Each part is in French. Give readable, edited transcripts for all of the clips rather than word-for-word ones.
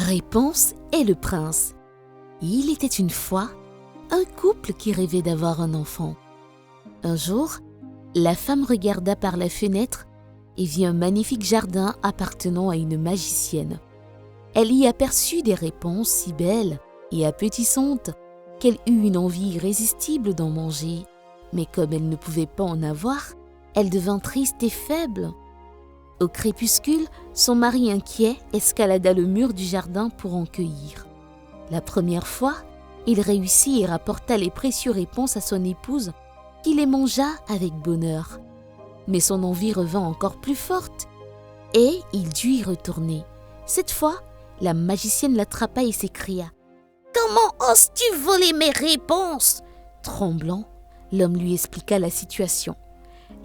Réponse et le prince. Il était une fois un couple qui rêvait d'avoir un enfant. Un jour, la femme regarda par la fenêtre et vit un magnifique jardin appartenant à une magicienne. Elle y aperçut des réponses si belles et appétissantes qu'elle eut une envie irrésistible d'en manger. Mais comme elle ne pouvait pas en avoir, elle devint triste et faible. Au crépuscule, son mari inquiet escalada le mur du jardin pour en cueillir. La première fois, il réussit et rapporta les précieuses réponses à son épouse, qui les mangea avec bonheur. Mais son envie revint encore plus forte, et il dut y retourner. Cette fois, la magicienne l'attrapa et s'écria « Comment oses-tu voler mes réponses ?» Tremblant, l'homme lui expliqua la situation.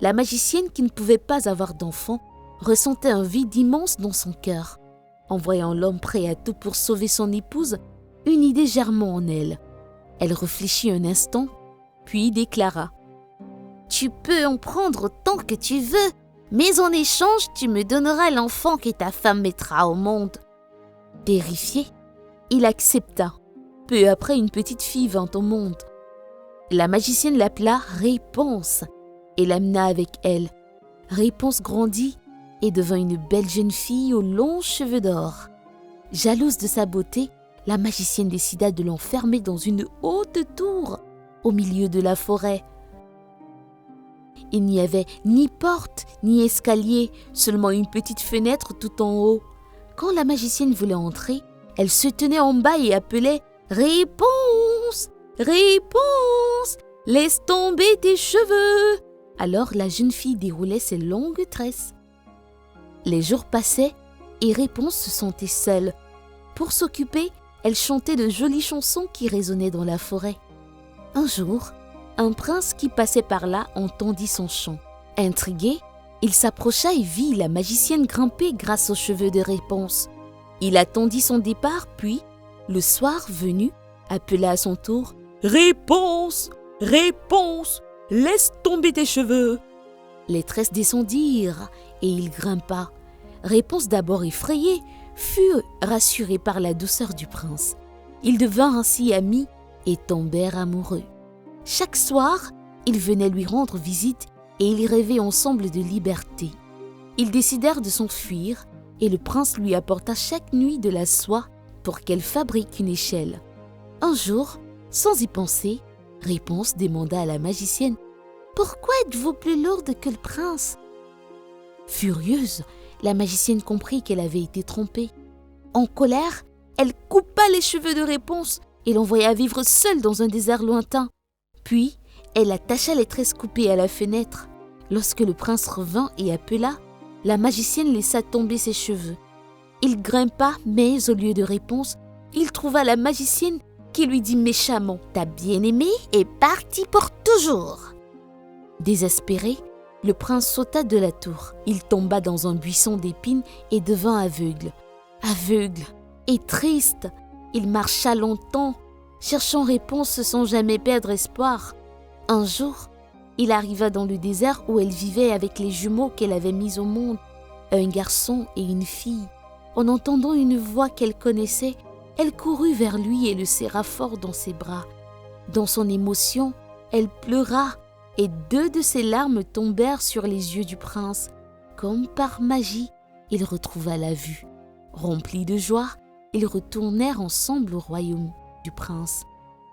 La magicienne, qui ne pouvait pas avoir d'enfant, ressentait un vide immense dans son cœur. En voyant l'homme prêt à tout pour sauver son épouse, une idée germa en elle. Elle réfléchit un instant, puis déclara « Tu peux en prendre autant que tu veux, mais en échange, tu me donneras l'enfant que ta femme mettra au monde. » Terrifié, il accepta. Peu après, une petite fille vint au monde. La magicienne l'appela Réponse et l'amena avec elle. Réponse grandit et devint une belle jeune fille aux longs cheveux d'or. Jalouse de sa beauté, la magicienne décida de l'enfermer dans une haute tour au milieu de la forêt. Il n'y avait ni porte ni escalier, seulement une petite fenêtre tout en haut. Quand la magicienne voulait entrer, elle se tenait en bas et appelait « Réponse, réponse, laisse tomber tes cheveux !» Alors la jeune fille déroulait ses longues tresses. Les jours passaient et Réponse se sentait seule. Pour s'occuper, elle chantait de jolies chansons qui résonnaient dans la forêt. Un jour, un prince qui passait par là entendit son chant. Intrigué, il s'approcha et vit la magicienne grimper grâce aux cheveux de Réponse. Il attendit son départ, puis, le soir venu, appela à son tour « Réponse, réponse, laisse tomber tes cheveux !» Les tresses descendirent et il grimpa. Réponse, d'abord effrayée, fut rassurée par la douceur du prince. Ils devinrent ainsi amis et tombèrent amoureux. Chaque soir, ils venaient lui rendre visite et ils rêvaient ensemble de liberté. Ils décidèrent de s'enfuir et le prince lui apporta chaque nuit de la soie pour qu'elle fabrique une échelle. Un jour, sans y penser, Réponse demanda à la magicienne « Pourquoi êtes-vous plus lourde que le prince ?» Furieuse, la magicienne comprit qu'elle avait été trompée. En colère, elle coupa les cheveux de Réponse et l'envoya vivre seule dans un désert lointain. Puis, elle attacha les tresses coupées à la fenêtre. Lorsque le prince revint et appela, la magicienne laissa tomber ses cheveux. Il grimpa, mais au lieu de Réponse, il trouva la magicienne qui lui dit méchamment « Ta bien-aimée est partie pour toujours !» Désespéré, le prince sauta de la tour. Il tomba dans un buisson d'épines et devint aveugle. Aveugle et triste, il marcha longtemps, cherchant Réponse sans jamais perdre espoir. Un jour, il arriva dans le désert où elle vivait avec les jumeaux qu'elle avait mis au monde, un garçon et une fille. En entendant une voix qu'elle connaissait, elle courut vers lui et le serra fort dans ses bras. Dans son émotion, elle pleura et 2 de ses larmes tombèrent sur les yeux du prince. Comme par magie, il retrouva la vue. Remplis de joie, ils retournèrent ensemble au royaume du prince.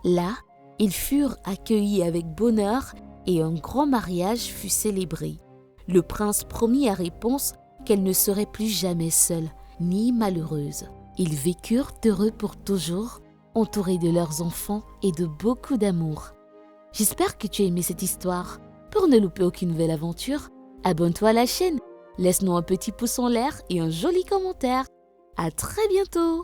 Là, ils furent accueillis avec bonheur et un grand mariage fut célébré. Le prince promit à Réponse qu'elle ne serait plus jamais seule, ni malheureuse. Ils vécurent heureux pour toujours, entourés de leurs enfants et de beaucoup d'amour. J'espère que tu as aimé cette histoire. Pour ne louper aucune nouvelle aventure, abonne-toi à la chaîne, laisse-nous un petit pouce en l'air et un joli commentaire. À très bientôt!